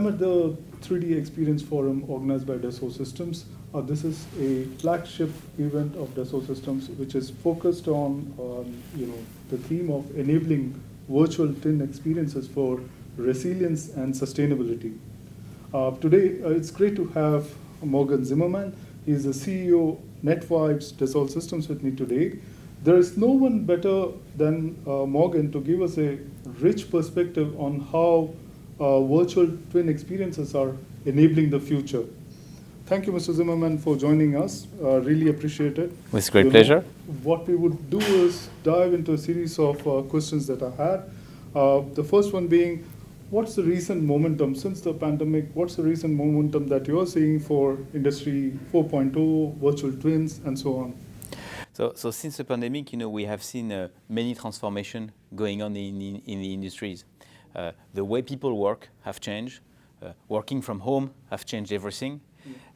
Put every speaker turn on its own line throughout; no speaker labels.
I'm at the 3D Experience Forum organized by Dassault Systems. This is a flagship event of Dassault Systems, which is focused on the theme of enabling virtual twin experiences for resilience and sustainability. Today, it's great to have Morgan Zimmermann. He is the CEO NETVIBES Dassault Systems with me today. There is no one better than Morgan to give us a rich perspective on how virtual twin experiences are enabling the future. Thank you, Mr. Zimmermann, for joining us. Really appreciate it.
With great pleasure.
What we would do is dive into a series of questions that I had. The first one being, what's the recent momentum since the pandemic? What's the recent momentum that you're seeing for Industry 4.0, virtual twins, and so on?
So since the pandemic, we have seen many transformations going on in the industries. The way people work have changed. Working from home have changed everything.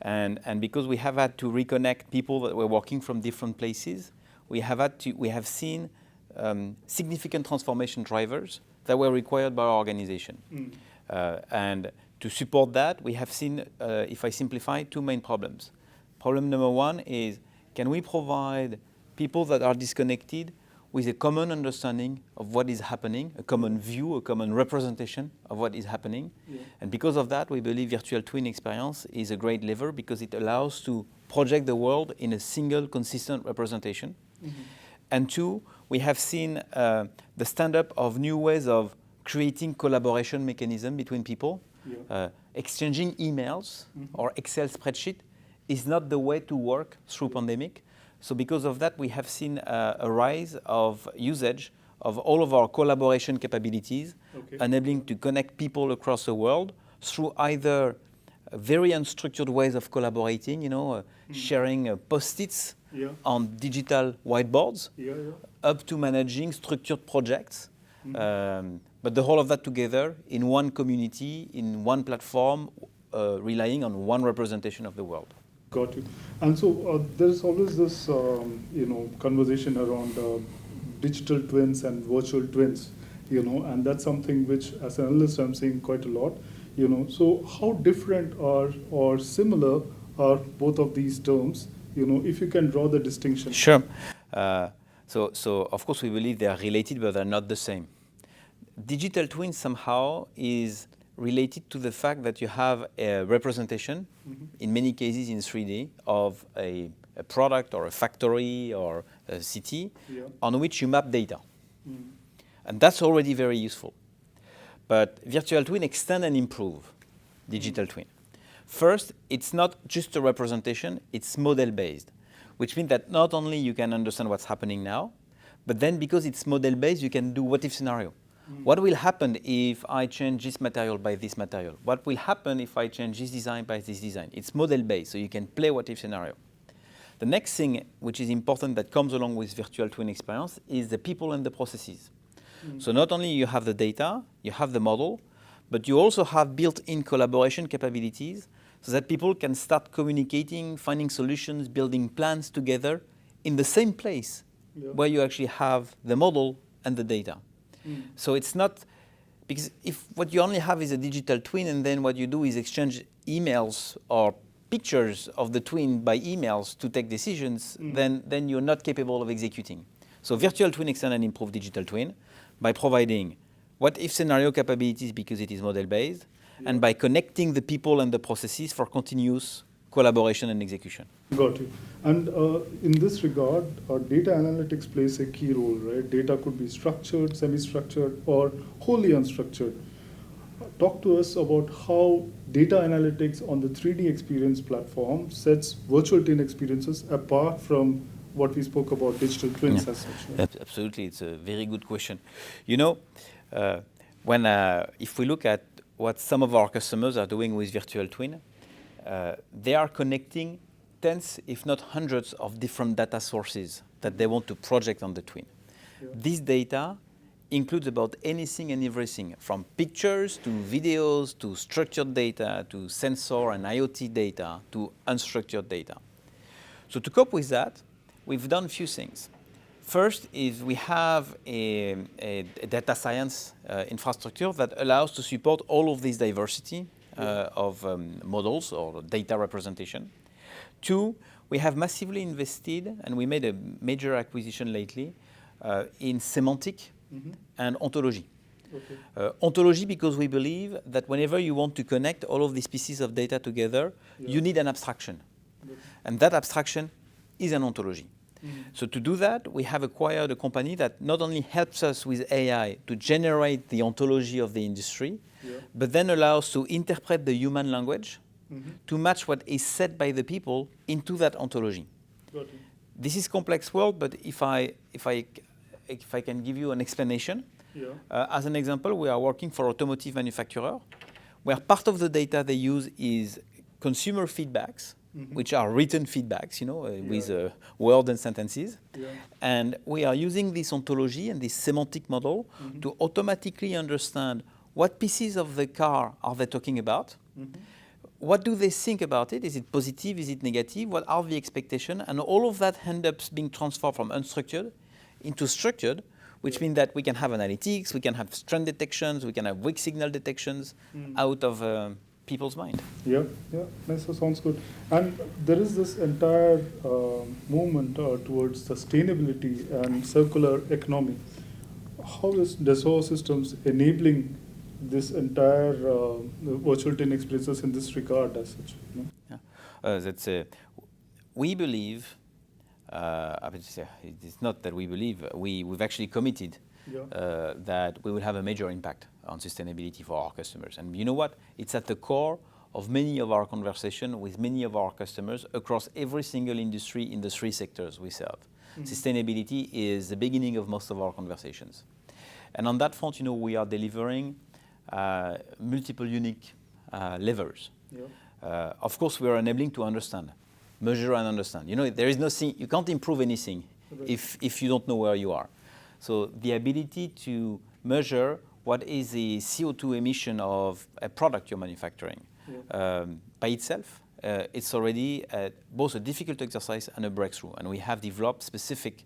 And because we have had to reconnect people that were working from different places, we have seen significant transformation drivers that were required by our organization. And to support that, we have seen, if I simplify, two main problems. Problem number one is, can we provide people that are disconnected with a common understanding of what is happening, a common view, a common representation of what is happening? And because of that, we believe virtual twin experience is a great lever because it allows to project the world in a single, consistent representation. And two, we have seen the stand-up of new ways of creating collaboration mechanism between people. Exchanging emails or Excel spreadsheet is not the way to work through pandemic. So because of that, we have seen a rise of usage of all of our collaboration capabilities, enabling to connect people across the world through either very unstructured ways of collaborating, sharing post-its on digital whiteboards, up to managing structured projects. But the whole of that together in one community, in one platform, relying on one representation of the world.
Got you. And so there's always this, conversation around digital twins and virtual twins, and that's something which, as an analyst, I'm seeing quite a lot. So how different or similar are both of these terms? If you can draw the distinction.
Sure. So of course we believe they are related, but they're not the same. Digital twin somehow is related to the fact that you have a representation, in many cases in 3D, of a product or a factory or a city on which you map data. And that's already very useful. But virtual twin extend and improve digital twin. First, it's not just a representation, it's model-based, which means that not only you can understand what's happening now, but then because it's model-based, you can do what-if scenario. What will happen if I change this material by this material? What will happen if I change this design by this design? It's model-based, so you can play what-if scenario. The next thing which is important that comes along with virtual twin experience is the people and the processes. So not only you have the data, you have the model, but you also have built-in collaboration capabilities so that people can start communicating, finding solutions, building plans together in the same place where you actually have the model and the data. So it's not, because if what you only have is a digital twin and then what you do is exchange emails or pictures of the twin by emails to take decisions, then you're not capable of executing. So virtual twin extend and improve digital twin by providing what-if scenario capabilities because it is model-based, and by connecting the people and the processes for continuous collaboration and execution.
Got you. And in this regard, data analytics plays a key role, right? Data could be structured, semi-structured, or wholly unstructured. Talk to us about how data analytics on the 3D experience platform sets virtual twin experiences apart from what we spoke about digital twins as such. Right?
Absolutely, it's a very good question. If we look at what some of our customers are doing with virtual twin, they are connecting tens, if not hundreds, of different data sources that they want to project on the twin. This data includes about anything and everything, from pictures to videos to structured data to sensor and IoT data to unstructured data. So to cope with that, we've done a few things. First is we have a data science infrastructure that allows to support all of this diversity of models or data representation. Two, we have massively invested, and we made a major acquisition lately in semantic and ontology.
Okay.
Ontology, because we believe that whenever you want to connect all of these pieces of data together, you need an abstraction. And that abstraction is an ontology. So to do that, we have acquired a company that not only helps us with AI to generate the ontology of the industry, but then allows to interpret the human language to match what is said by the people into that ontology.
Got it.
This is complex world, but if I can give you an explanation, as an example, we are working for automotive manufacturer, where part of the data they use is consumer feedbacks, which are written feedbacks, with words and sentences. And we are using this ontology and this semantic model to automatically understand what pieces of the car are they talking about, what do they think about it, is it positive, is it negative, what are the expectations, and all of that ends up being transformed from unstructured into structured, which means that we can have analytics, we can have trend detections, we can have weak signal detections out of people's mind.
Yeah, nice, that sounds good. And there is this entire movement towards sustainability and circular economy. How is Dassault Systems enabling this entire virtual twin experiences in this regard as such?
We believe, it's not that we believe, we've actually committed that we will have a major impact on sustainability for our customers. And you know what? It's at the core of many of our conversations with many of our customers across every single industry in the three sectors we serve. Sustainability is the beginning of most of our conversations. And on that front, we are delivering multiple unique levers. Of course, we are enabling to understand, measure and understand. There is nothing, you can't improve anything if you don't know where you are. So the ability to measure what is the CO2 emission of a product you're manufacturing by itself, it's already both a difficult exercise and a breakthrough. And we have developed specific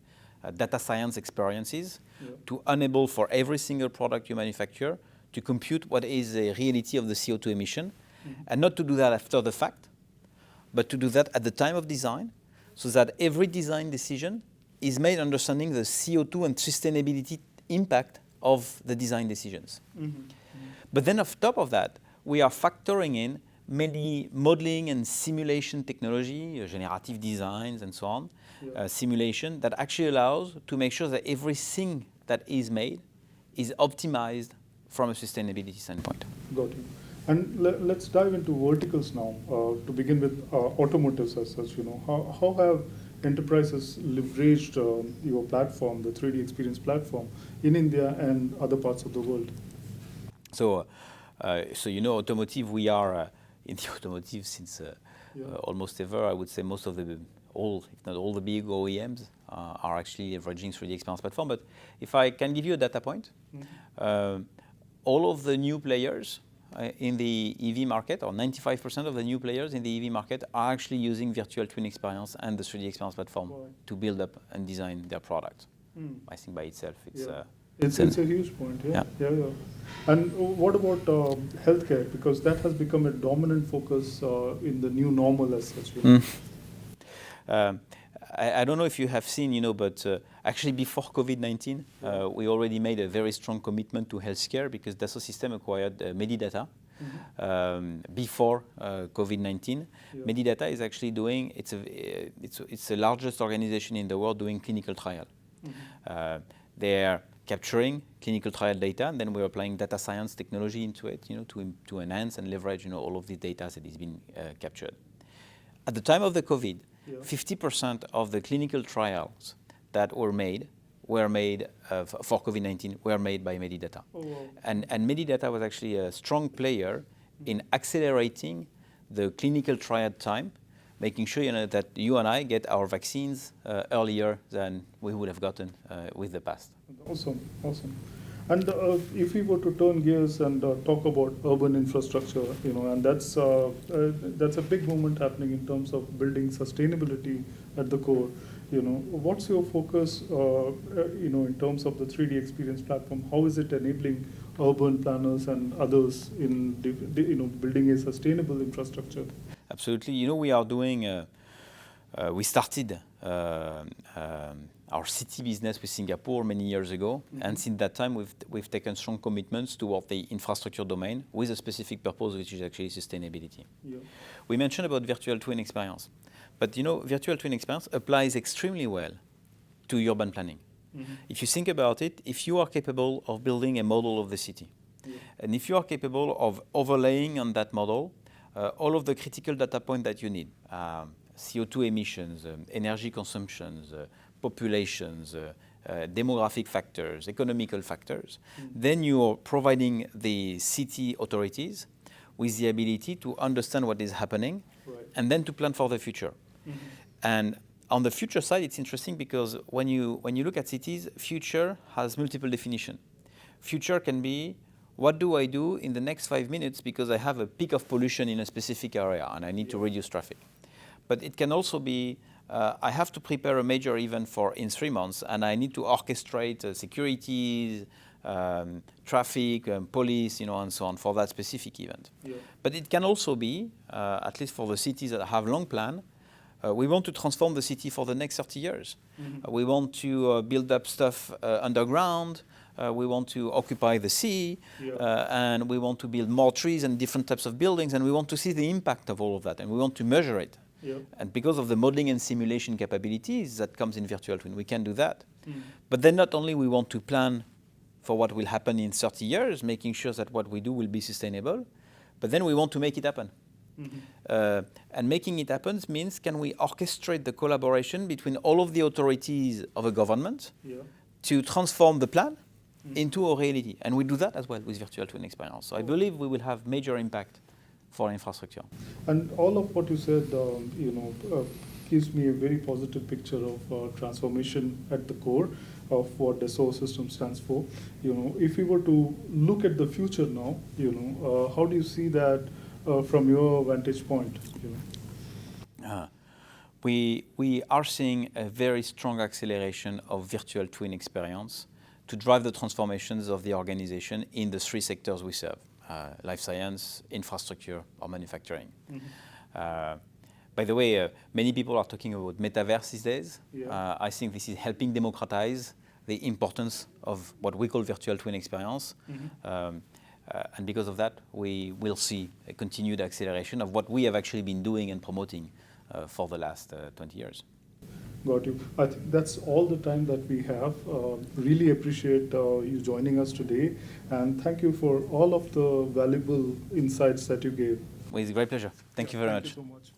data science experiences to enable for every single product you manufacture to compute what is the reality of the CO2 emission, and not to do that after the fact, but to do that at the time of design, so that every design decision is made understanding the CO2 and sustainability impact of the design decisions. But then on top of that, we are factoring in many modeling and simulation technology, generative designs and so on, simulation that actually allows to make sure that everything that is made is optimized from a sustainability standpoint.
Got it. And let's dive into verticals now. To begin with, automotives as such. How have enterprises leveraged your platform, the 3D experience platform, in India and other parts of the world?
So automotive. We are in the automotive since almost ever. I would say most of if not all the big OEMs are actually leveraging 3D experience platform. But if I can give you a data point, all of the new players in the EV market, or 95% of the new players in the EV market, are actually using virtual twin experience and the 3D experience platform to build up and design their product. I think by itself, it's
a huge point. And what about healthcare? Because that has become a dominant focus in the new normal as such.
I don't know if you have seen, but actually before COVID-19, we already made a very strong commitment to healthcare because Dassault Systèmes acquired Medidata before COVID-19. Medidata is actually doing, it's the largest organization in the world doing clinical trial. They are capturing clinical trial data, and then we're applying data science technology into it, to enhance and leverage, all of the data that is being captured. At the time of the COVID, 50% of the clinical trials that were made for COVID-19 were made by Medidata. And Medidata was actually a strong player in accelerating the clinical trial time, making sure that you and I get our vaccines earlier than we would have gotten with the past.
Awesome. And if we were to turn gears and talk about urban infrastructure, and that's a big movement happening in terms of building sustainability at the core. What's your focus, in terms of the 3D experience platform? How is it enabling urban planners and others in, building a sustainable infrastructure?
Absolutely. We are doing, we started our city business with Singapore many years ago. Mm-hmm. And since that time, we've taken strong commitments toward the infrastructure domain with a specific purpose, which is actually sustainability. Yeah. We mentioned about virtual twin experience. But virtual twin experience applies extremely well to urban planning. Mm-hmm. If you think about it, if you are capable of building a model of the city, yeah. and if you are capable of overlaying on that model all of the critical data points that you need, CO2 emissions, energy consumptions, populations, demographic factors, economical factors, then you're providing the city authorities with the ability to understand what is happening, right. and then to plan for the future. Mm-hmm. And on the future side, it's interesting because when you look at cities, future has multiple definitions. Future can be, what do I do in the next 5 minutes because I have a peak of pollution in a specific area and I need to reduce traffic. But it can also be, I have to prepare a major event in 3 months and I need to orchestrate security, traffic, police, and so on for that specific event. Yeah. But it can also be, at least for the cities that have long plan, we want to transform the city for the next 30 years. Mm-hmm. We want to build up stuff underground. We want to occupy the sea, yeah. And we want to build more trees and different types of buildings, and we want to see the impact of all of that, and we want to measure it. Yeah. And because of the modeling and simulation capabilities that comes in virtual twin, we can do that. Mm. But then not only we want to plan for what will happen in 30 years, making sure that what we do will be sustainable, but then we want to make it happen. Mm-hmm. And making it happen means, can we orchestrate the collaboration between all of the authorities of a government, yeah. to transform the plan into a reality? And we do that as well with virtual twin experience. So I believe we will have major impact for infrastructure.
And all of what you said, gives me a very positive picture of transformation at the core of what Dassault Systèmes stands for. If we were to look at the future now, how do you see that from your vantage point?
We are seeing a very strong acceleration of virtual twin experience to drive the transformations of the organization in the 3 sectors we serve: life science, infrastructure, or manufacturing. Mm-hmm. By the way, many people are talking about metaverse these days. Yeah. I think this is helping democratize the importance of what we call virtual twin experience. Mm-hmm. And because of that, we will see a continued acceleration of what we have actually been doing and promoting for the last 20 years.
Got you. I think that's all the time that we have. Really appreciate you joining us today, and thank you for all of the valuable insights that you gave.
With great pleasure. Thank you very much.
Thank you so much.